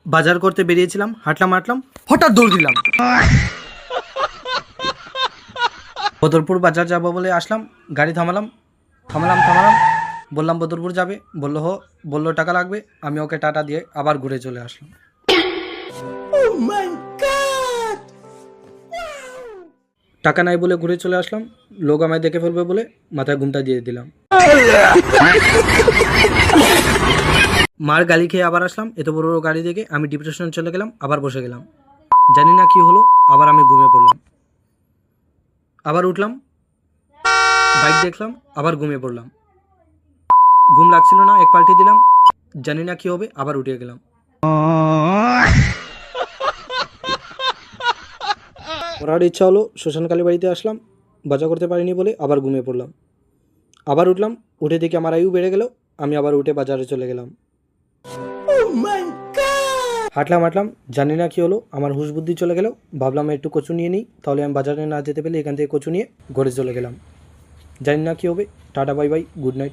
বাজার করতে বেরিয়েছিলাম, হাঁটলাম, হঠাৎ দৌড় দিলাম। বদরপুর বাজার যাবো বলে আসলাম, গাড়ি থামালাম, বললাম বদরপুর যাবে, বললো টাকা লাগবে। আমি ওকে টাটা দিয়ে আবার ঘুরে চলে আসলাম। টাকা নাই বলে ঘুরে চলে আসলাম, লোক আমায় দেখে ফেলবে বলে মাথায় ঘুমটা দিয়ে দিলাম। মার গালি খেয়ে আবার আসলাম, এত বড় বড় গাড়ি দেখে আমি ডিপ্রেশনে চলে গেলাম, আবার বসে গেলাম। জানি না কি হলো, আবার আমি ঘুমিয়ে পড়লাম। আবার উঠলাম, বাইক দেখলাম, আবার ঘুমিয়ে পড়লাম। ঘুম লাগছিল না, এক পাল্টি দিলাম, জানি না কি হবে, আবার উঠে গেলাম। পড়ার ইচ্ছা হলো, শ্মশানকালী বাড়িতে আসলাম, বাজার করতে পারিনি বলে আবার ঘুমিয়ে পড়লাম। আবার উঠলাম, উঠে দেখি আমার আয়ু বেড়ে গেল, আমি আবার উঠে বাজারে চলে গেলাম। হাঁটলাম, জানি না কি হলো, আমার হুশ বুদ্ধি চলে গেল। ভাবলাম একটু কচু নিয়ে নিই, তাহলে আমি বাজারে না যেতে পেলে এখান থেকে কচু নিয়ে ঘরে চলে গেলাম। জানি না কি হবে, tata bye bye, good night.